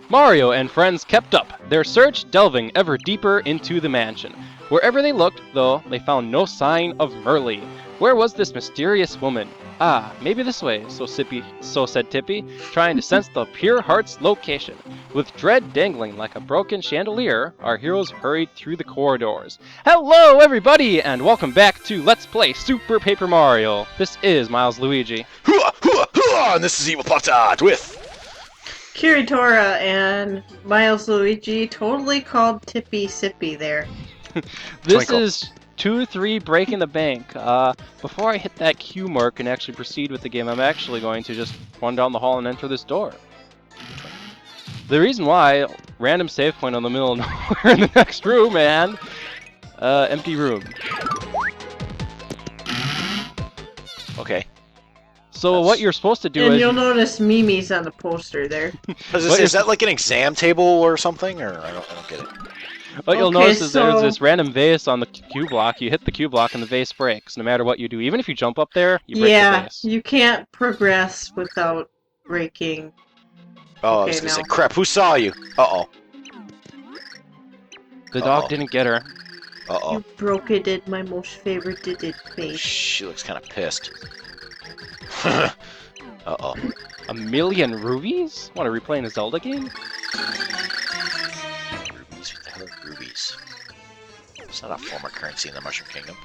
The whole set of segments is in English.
Mario and friends kept up their search, delving ever deeper into the mansion. Wherever they looked, though, they found no sign of Merly. Where was this mysterious woman? Ah, maybe this way, so said Tippy, trying to sense the pure heart's location. With dread dangling like a broken chandelier, our heroes hurried through the corridors. Hello, everybody, and welcome back to Let's Play Super Paper Mario. This is Milesluigi. And this is Evil Potat with Kiritora and Milesluigi totally called Tippy Sippy there. This Twinkle. is 2-3 Breaking the Bank. Before I hit that Q mark and actually proceed with the game, I'm actually going to just run down the hall and enter this door. The reason why, random save point in the middle of nowhere in the next room, and empty room. okay. So what you're supposed to do And is you'll notice Mimi's on the poster there. Is that like an exam table or something, or I don't get it. what you'll Okay, notice is there's so- this random vase on the Q block. You hit the Q block and the vase breaks. No matter what you do, even if you jump up there, you break the Yeah, vase. you can't progress without breaking. Oh, I Okay, was gonna say, now. crap. Who saw you? Uh-oh. The dog Uh-oh. didn't get her. Uh-oh. You broke it in my most favorite did it face. She looks kind of pissed. Uh-oh. 1,000,000 rubies? Want to replay a Zelda game? Rubies? What the hell are rubies? It's not a form of currency in the Mushroom Kingdom.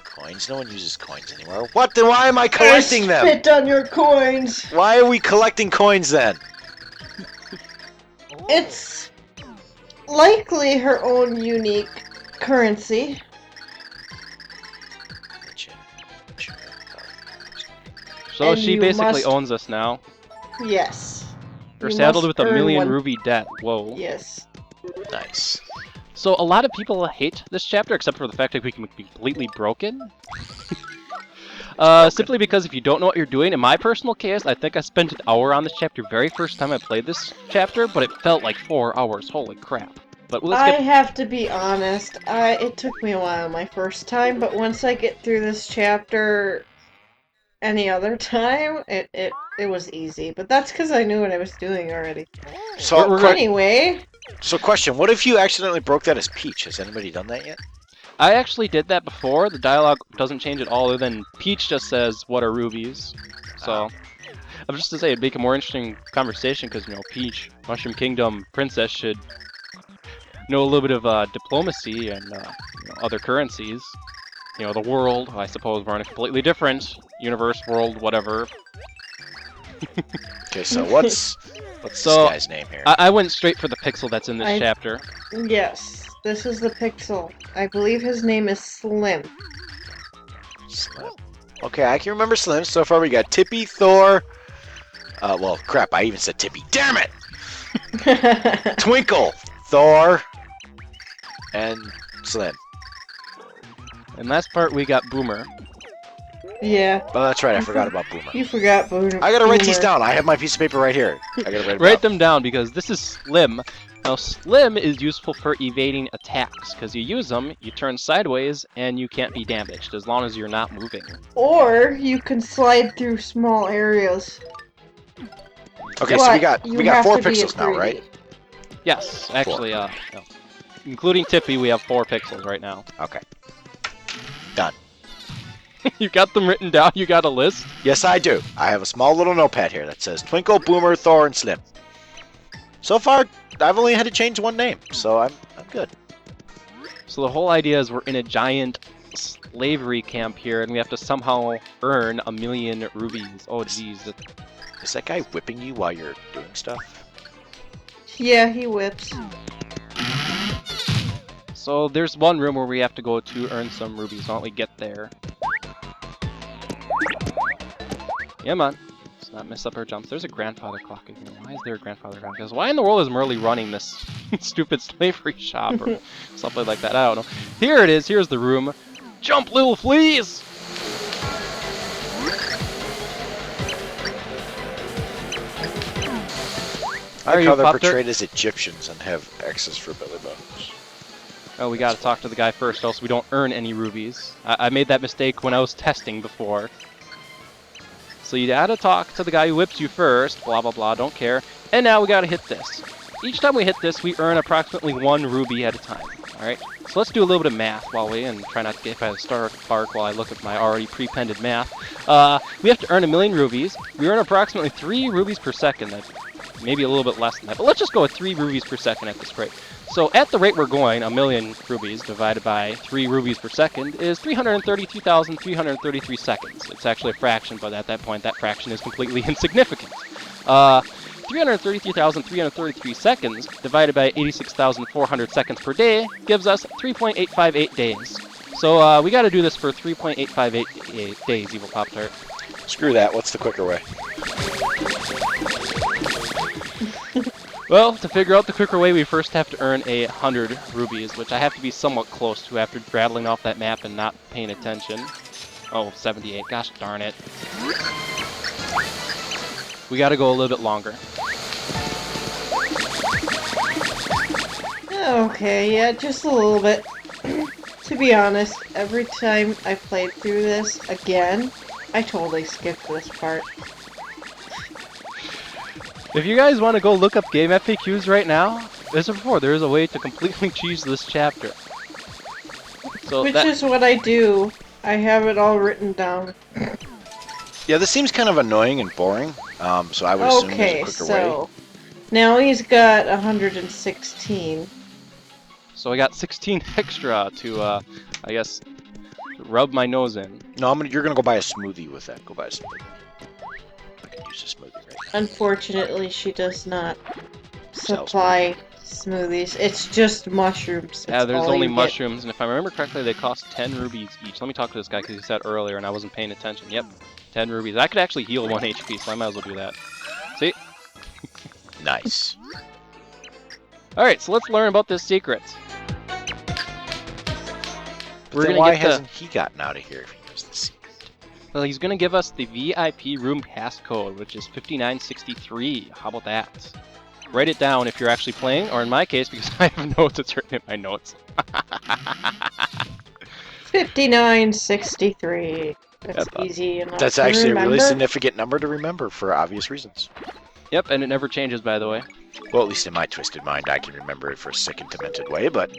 Coins? No one uses coins anymore. What? Then why am I collecting them? Spit on your coins! Why are we collecting coins then? It's likely her own unique currency. So And she you basically must- owns us now. Yes. We're You saddled must with a earn 1,000,000 one- ruby debt. Whoa. Yes. Nice. So a lot of people hate this chapter, except for the fact that we can be completely broken. Simply because if you don't know what you're doing, in my personal case, I think I spent an hour on this chapter very first time I played this chapter, but it felt like 4 hours. Holy crap. But let's I get... have to be honest, it took me a while my first time, but once I get through this chapter any other time, it was easy. But that's because I knew what I was doing already. So, We're going- Anyway, so question, what if you accidentally broke that as Peach? Has anybody done that yet? I actually did that before. The dialogue doesn't change at all, other than Peach just says, "What are rubies?" So, I'm just to say, it'd make a more interesting conversation, because, you know, Peach, Mushroom Kingdom princess, should know a little bit of diplomacy and you know, other currencies. You know, the world, I suppose we're in a completely different universe, world, whatever. Okay, so what's So, this guy's name here? I went straight for the pixel that's in this chapter. yes, this is the Pixl. I believe his name is Slim. Slim. Okay, I can remember Slim. So far we got Tippy, Thor. Well, crap, I even said Tippy. Damn it! Twinkle, Thor, and Slim. And last part, we got Boomer. Yeah, Oh, that's right, I forgot about Boomer. you forgot Boomer. I gotta write these down. I have my piece of paper right here. I gotta write Write them them down, because this is Slim. Now, Slim is useful for evading attacks, because you use them, you turn sideways, and you can't be damaged, as long as you're not moving. Or you can slide through small areas. Okay, so we But got you have 4 to be a pixels now, 3D. right? Yes, actually, no. Including Tippy, we have 4 pixels right now. Okay. You got them written down? You got a list? Yes, I do. I have a small little notepad here that says Twinkle, Boomer, Thor, and Slim. So far, I've only had to change one name, so I'm good. So the whole idea is we're in a giant slavery camp here, and we have to somehow earn 1,000,000 rubies. Oh, jeez. Is that guy whipping you while you're doing stuff? Yeah, he whips. So there's one room where we have to go to earn some rubies. Why don't we get there? Yeah, man. Let's not mess up our jumps. There's a grandfather clock in here. Why is there a grandfather clock? Because why in the world is Merly running this stupid slavery shop or something like that? I don't know. Here it is. Here's the room. Jump, little fleas! I like you, how they're Pop-Tart? portrayed as Egyptians and have X's for belly buttons. Oh, we gotta talk to the guy first, else we don't earn any rubies. I made that mistake when I was testing before. So you gotta talk to the guy who whips you first, blah blah blah, don't care. And now we gotta hit this. Each time we hit this, we earn approximately 1 ruby at a time. Alright, so let's do a little bit of math while and try not to get by the start bark while I look at my already pre-pended math. We have to earn 1,000,000 rubies. We earn approximately 3 rubies per second. That's maybe a little bit less than that, but let's just go with 3 rubies per second at this rate. So at the rate we're going, 1,000,000 rubies divided by 3 rubies per second is 332,333 seconds. It's actually a fraction, but at that point, that fraction is completely insignificant. 333,333 seconds divided by 86,400 seconds per day gives us 3.858 days. So we got to do this for 3.858 days, Evil Pop-Tart. Screw that. What's the quicker way? Well, to figure out the quicker way, we first have to earn 100 rubies, which I have to be somewhat close to after rattling off that map and not paying attention. Oh, 78. Gosh darn it. We gotta go a little bit longer. Okay, yeah, just a little bit. To be honest, every time I played through this again, I totally skipped this part. If you guys want to go look up game FAQs right now, as before, there is a way to completely cheese this chapter. So Which is what I do. I have it all written down. Yeah, this seems kind of annoying and boring. So I would assume there's a quicker way. Now he's got 116. So I got 16 extra to, I guess, rub my nose in. No, you're gonna go buy a smoothie with that. Go buy a smoothie. I can use a smoothie right now. Unfortunately, she does not supply smoothies. It's just mushrooms. Yeah, there's only mushrooms, and if I remember correctly, they cost 10 rubies each. Let me talk to this guy because he said earlier and I wasn't paying attention. Yep, 10 rubies. I could actually heal 1 HP, so I might as well do that. See? Nice. Alright, so let's learn about this secret. Why hasn't he gotten out of here if he knows the secret? Well, he's going to give us the VIP room passcode, which is 5963. How about that? Write it down if you're actually playing, or in my case, because I have notes, it's written in my notes. 5963. That's easy enough. That's to actually remember. a really significant number to remember for obvious reasons. Yep, and it never changes, by the way. Well, at least in my twisted mind, I can remember it for a sick and demented way, but...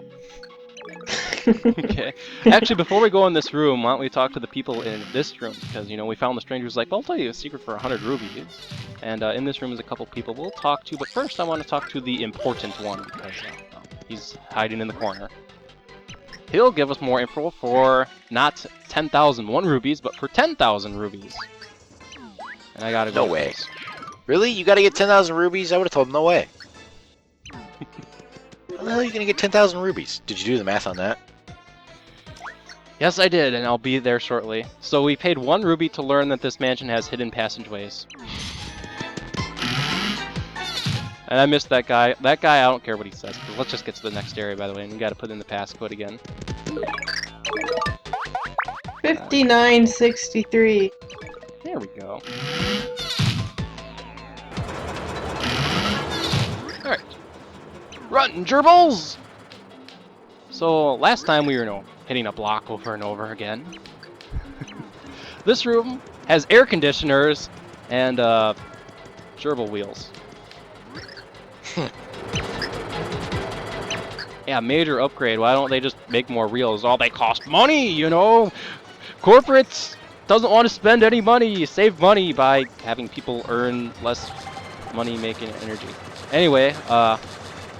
Okay. Actually, before we go in this room, why don't we talk to the people in this room? Because, you know, we found the stranger who's like, well, I'll tell you a secret for 100 rubies. And in this room is a couple people we'll talk to, but first I want to talk to the important one, because he's hiding in the corner. He'll give us more info for not 10,001 rubies, but for 10,000 rubies. And I gotta go. No way. Really? You gotta get 10,000 rubies? I would have told him no way. How the hell are you gonna get 10,000 rubies? Did you do the math on that? Yes, I did, and I'll be there shortly. So we paid 1 ruby to learn that this mansion has hidden passageways. And I missed that guy. That guy, I don't care what he says. But let's just get to the next area, by the way, and we gotta put in the passcode again. 5963. There we go. Alright. Run, gerbils! So, last time we were, hitting a block over and over again. This room has air conditioners and, gerbil wheels. Yeah, major upgrade. Why don't they just make more reels? Oh, they cost money, you know? Corporates doesn't want to spend any money. Save money by having people earn less money making energy. Anyway,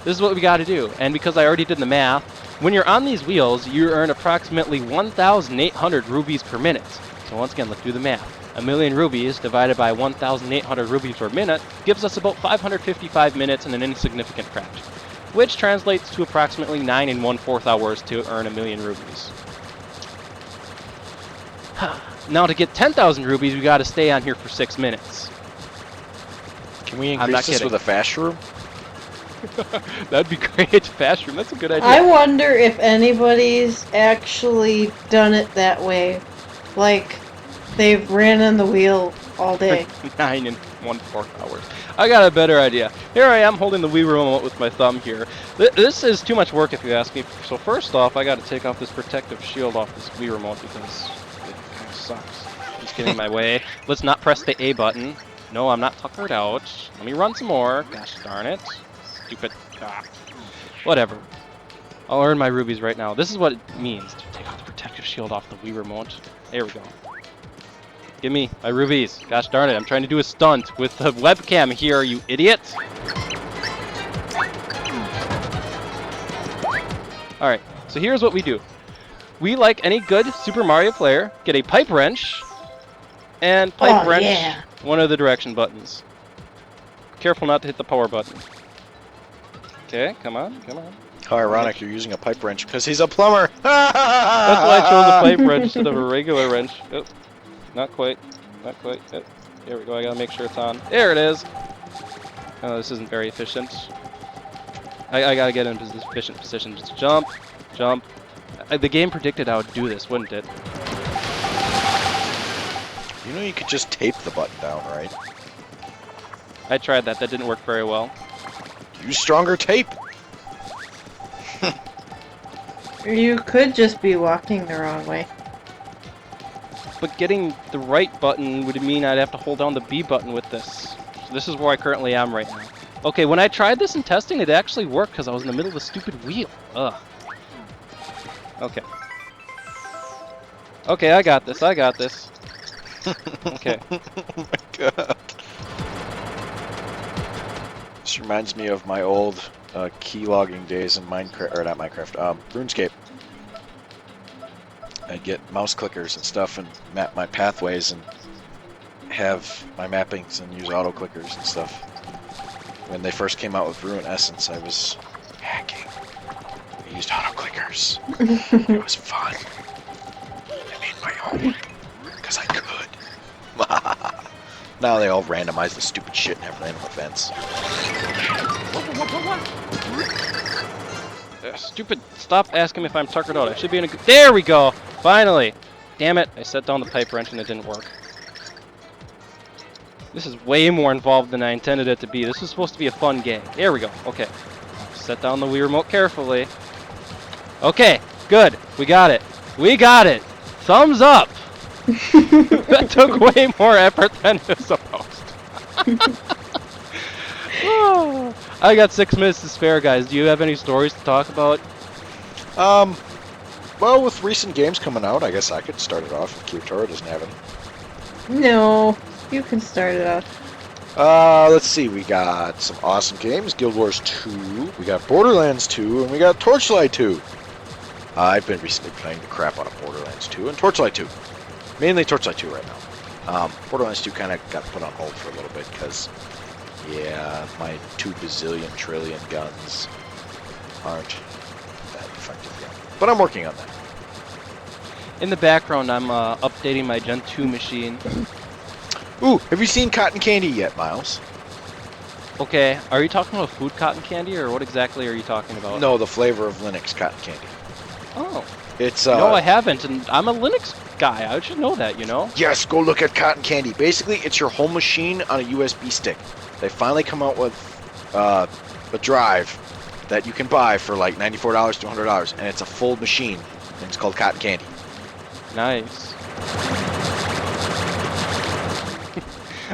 this is what we got to do. And because I already did the math, when you're on these wheels, you earn approximately 1,800 rubies per minute. So once again, let's do the math. 1,000,000 rubies divided by 1,800 rubies per minute gives us about 555 minutes and an insignificant fraction, which translates to approximately 9 1/4 hours to earn 1,000,000 rubies. Now to get 10,000 rubies, we got to stay on here for 6 minutes. Can we increase this with a fast room? That'd be great. Fast room, that's a good idea. I wonder if anybody's actually done it that way. Like, they've ran on the wheel all day. 9 1/4 hours. I got a better idea. Here I am holding the Wii remote with my thumb here. This is too much work if you ask me. So first off, I got to take off this protective shield off this Wii remote because it kind of sucks. These getting in my way. Let's not press the A button. No, I'm not tuckered out. Let me run some more. Gosh darn it. Stupid. Ah. Whatever. I'll earn my rubies right now. This is what it means to take out the protective shield off the Wii remote. There we go. Give me my rubies. Gosh darn it, I'm trying to do a stunt with the webcam here, you idiot. Alright, so here's what we do. We, like any good Super Mario player, get a pipe wrench and pipe wrench one of the direction buttons. Careful not to hit the power button. Okay, come on, come on. How ironic you're using a pipe wrench because he's a plumber. That's why I chose a pipe wrench instead of a regular wrench. Oh, not quite, not quite. Oh, there we go, I gotta make sure it's on. There it is! Oh, this isn't very efficient. I gotta get into this efficient position. Just jump, jump. The game predicted I would do this, wouldn't it? You know you could just tape the button down, right? I tried that, that didn't work very well. Use stronger tape. You could just be walking the wrong way. But getting the right button would mean I'd have to hold down the B button with this. So this is where I currently am right now. Okay, when I tried this in testing, it actually worked because I was in the middle of a stupid wheel. Ugh. Okay. Okay, I got this, I got this. Okay. Oh my god. This reminds me of my old key logging days in Minecraft, or not Minecraft, RuneScape. I'd get mouse clickers and stuff and map my pathways and have my mappings and use auto clickers and stuff. When they first came out with Ruin Essence, I was hacking. I used auto clickers. It was fun. I made my own because I could. Now they all randomize the stupid shit and have random events. Stupid, stop asking me if I'm tuckered out. I should be in a good... There we go! Finally! Damn it, I set down the pipe wrench and it didn't work. This is way more involved than I intended it to be. This was supposed to be a fun game. There we go, okay. Set down the Wii remote carefully. Okay, good. We got it. We got it! Thumbs up! That took way more effort than it was supposed. Oh, I got 6 minutes to spare, guys. Do you have any stories to talk about? Well, with recent games coming out, I guess I could start it off if Kyotaro doesn't have any. No, you can start it off. Let's see, we got some awesome games. Guild Wars 2, we got Borderlands 2, and we got Torchlight 2. I've been recently playing the crap out of Borderlands 2 and Torchlight 2. Mainly Torchlight 2 right now. Borderlands 2 kind of got put on hold for a little bit because, yeah, my 2 bazillion trillion guns aren't that effective yet. But I'm working on that. In the background, I'm updating my Gen 2 machine. Ooh, have you seen Cotton Candy yet, Miles? Okay, are you talking about food cotton candy, or what exactly are you talking about? No, the flavor of Linux Cotton Candy. Oh. It's No, I haven't, and I'm a Linux guy. I should know that, you know? Yes, go look at Cotton Candy. Basically, it's your home machine on a USB stick. They finally come out with a drive that you can buy for like $94 to $100, and it's a full machine, and it's called Cotton Candy. Nice.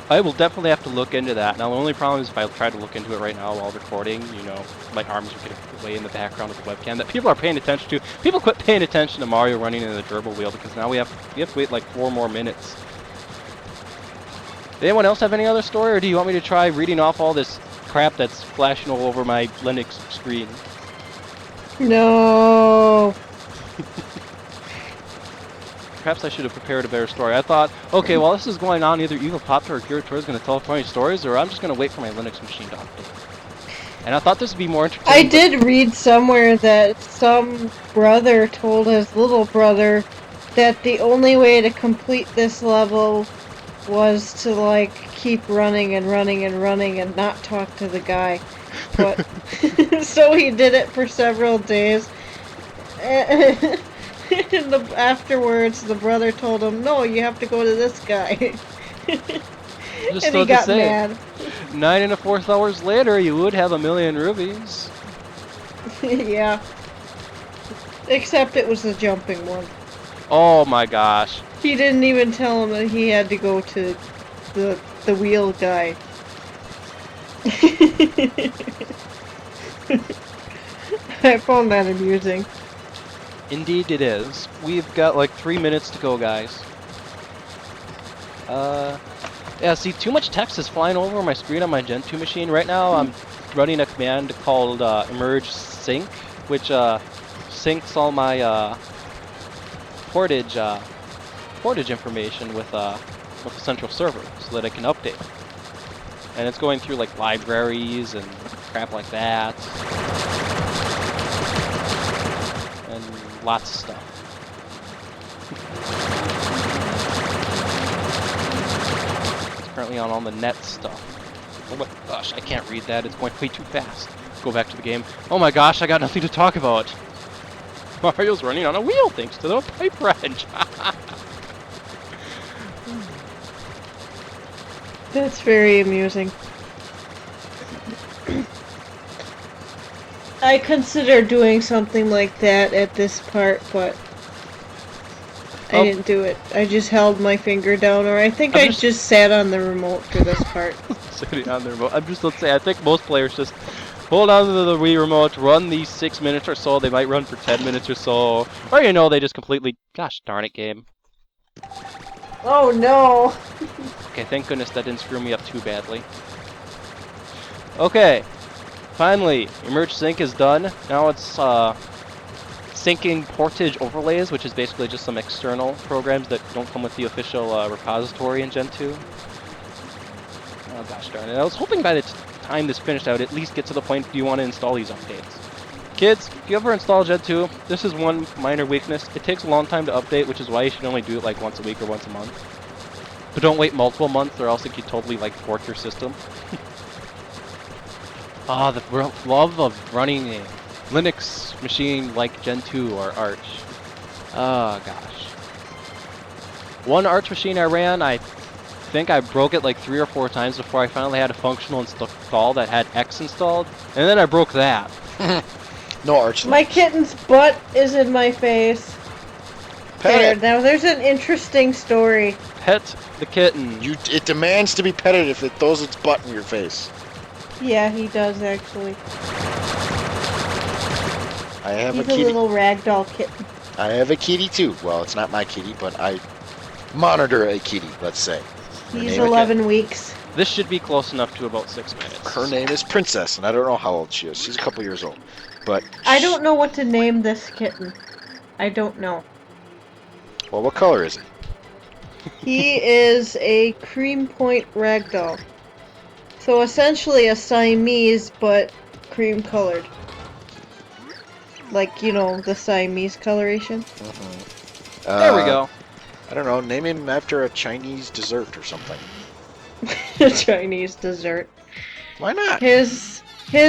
I will definitely have to look into that. Now, the only problem is if I try to look into it right now while recording, you know, my arms are getting way in the background of the webcam that people are paying attention to. People quit paying attention to Mario running in the gerbil wheel because now we have to wait like 4 more minutes. Did anyone else have any other story, or do you want me to try reading off all this crap that's flashing all over my Linux screen? No. Perhaps I should have prepared a better story. I thought, okay, while this is going on, either Evil Poptor or Kyotaro is going to tell funny stories, or I'm just going to wait for my Linux machine to update. And I thought this would be more entertaining. I did read somewhere that some brother told his little brother that the only way to complete this level was to, like, keep running and running and running and not talk to the guy. But so he did it for several days. And afterwards, the brother told him, "No, you have to go to this guy." Just and he got mad. 9 1/4 hours later, you would have 1,000,000 rubies. Yeah. Except it was the jumping one. Oh my gosh. He didn't even tell him that he had to go to the wheel guy. I found that amusing. Indeed it is. We've got like 3 minutes to go, guys. Yeah, see, too much text is flying over my screen on my Gen 2 machine. Right now, I'm running a command called emerge sync, which syncs all my portage information with the central server so that it can update. And it's going through like libraries and crap like that. And lots of stuff. It's currently on all the net stuff. Oh my gosh, I can't read that. It's going way too fast. Go back to the game. Oh my gosh, I got nothing to talk about. Mario's running on a wheel thanks to the pipe wrench. That's very amusing. I considered doing something like that at this part, but I didn't do it. I just held my finger down, or I think I just sat on the remote for this part. Sitting on the remote. I'm just, let's say, I think most players just hold on to the Wii remote, run these 6 minutes or so. They might run for 10 minutes or so. Or, you know, they just completely, gosh darn it, game. Oh no! Okay, thank goodness that didn't screw me up too badly. Okay, finally, Emerge Sync is done. Now it's syncing portage overlays, which is basically just some external programs that don't come with the official repository in Gen 2. Oh gosh darn it, I was hoping by the time this finished I would at least get to the point, do you want to install these updates? Kids, if you ever install Gen 2, this is one minor weakness. It takes a long time to update, which is why you should only do it like once a week or once a month. But don't wait multiple months or else it could totally like fork your system. Ah, the love of running a Linux machine like Gen 2 or Arch. Oh gosh. One Arch machine I ran, I think I broke it like 3 or 4 times before I finally had a functional install that had X installed, and then I broke that. No Arch. My kitten's butt is in my face. Pet it. Now there's an interesting story. Pet the kitten. It demands to be petted if it throws its butt in your face. Yeah, he does actually. I have He's a kitty. little ragdoll kitten. I have a kitty too. Well, it's not my kitty, but I monitor a kitty, let's say. He's 11 weeks. This should be close enough to about 6 minutes. Her name is Princess, and I don't know how old she is. She's a couple years old. But I don't know what to name this kitten. I don't know. Well, what color is it? He is a cream point ragdoll. So essentially a Siamese, but cream colored. Like, you know, the Siamese coloration. There we go. I don't know, name him after a Chinese dessert or something. Chinese dessert. Why not? His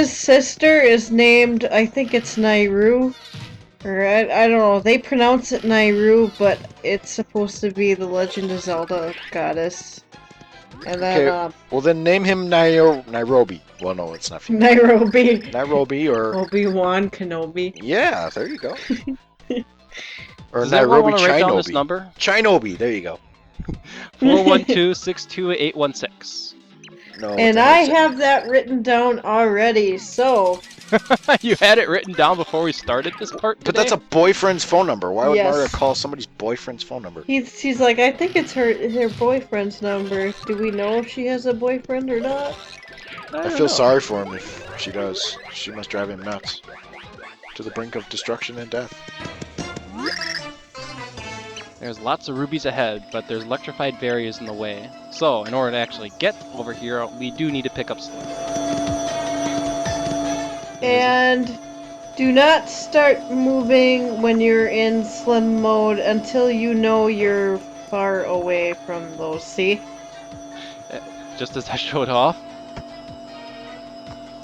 sister is named, I think it's Nairu. Or I don't know, they pronounce it Nairu, but it's supposed to be the Legend of Zelda goddess. And then, Okay, well then name him Nairobi. Well, no, it's not. Nairobi. Nairobi or... Obi-Wan Kenobi. Yeah, there you go. Or Does Nairobi want to write down this Chinobi. number? Chinobi, there you go. 412-62816. No, And I have that written down already, so... You had it written down before we started this part today? But that's a boyfriend's phone number. Why would Yes. Mario call somebody's boyfriend's phone number? He's like, I think it's her boyfriend's number. Do we know if she has a boyfriend or not? I feel sorry for him if she does. She must drive him nuts. To the brink of destruction and death. There's lots of rubies ahead, but there's electrified barriers in the way. So, in order to actually get over here, we do need to pick up Slim. And do not start moving when you're in Slim mode until you know you're far away from those, see? Just as I showed off.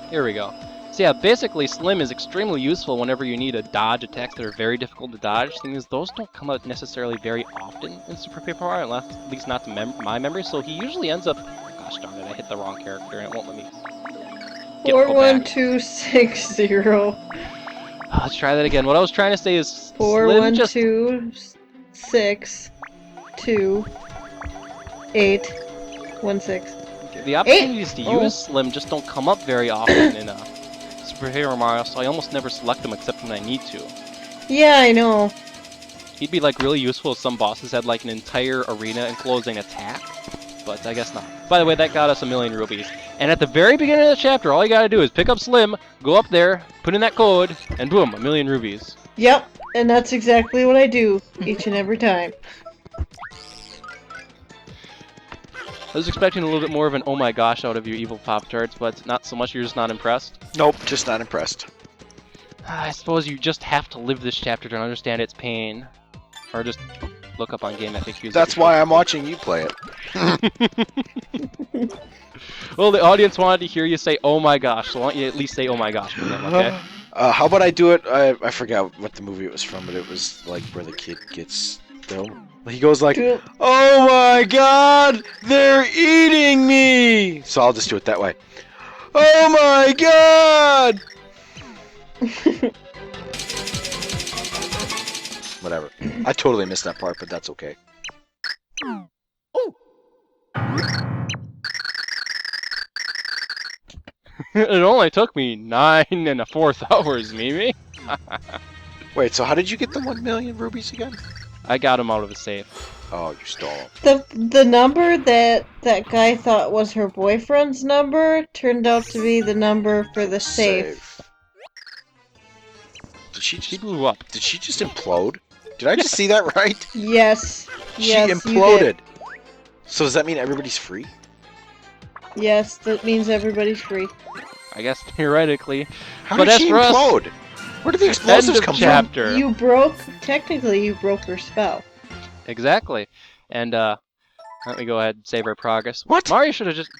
Here we go. So yeah, basically Slim is extremely useful whenever you need to dodge attacks that are very difficult to dodge. The thing is, those don't come out necessarily very often in Super Paper Mario, at least not to my memory, so he usually ends up... Gosh darn it, I hit the wrong character and it won't let me... 41260. Let's try that again. What I was trying to say is... 41260. 6, 2, 8, 1, 6. The opportunities to use Slim just don't come up very often in Super Hero Mario, so I almost never select them except when I need to. Yeah, I know. He'd be like really useful if some bosses had like an entire arena enclosing attack, but I guess not. By the way, that got us 1,000,000 rupees. And at the very beginning of the chapter, all you gotta do is pick up Slim, go up there, put in that code, and boom, 1,000,000 rupees. Yep, and that's exactly what I do each and every time. I was expecting a little bit more of an oh my gosh out of you, evil Pop-Tarts, but not so much. You're just not impressed. Nope, just not impressed. I suppose you just have to live this chapter to understand its pain. Or just look up on Game FAQs. That's why I'm watching you play it. Well, the audience wanted to hear you say oh my gosh, so why don't you at least say oh my gosh for them, okay? How about I do it? I forgot what the movie it was from, but it was like where the kid gets killed. He goes like, "Oh my God, they're eating me!" So I'll just do it that way. Oh my God! Whatever. I totally missed that part, but that's okay. It only took me 9 1/4 hours, Mimi. Wait, so how did you get the 1,000,000 rubies again? I got him out of a safe. Oh, you stole them. The number that guy thought was her boyfriend's number turned out to be the number for the safe. Did she He just blew up. Did she just implode? Did I just see that right? Yes. She Yes, imploded. So does that mean everybody's free? Yes, that means everybody's free. I guess theoretically. How But did as she for us, implode? Where did the End explosives of come chapter. Technically you broke her spell. Exactly. And let me go ahead and save our progress. What? Mario should have just.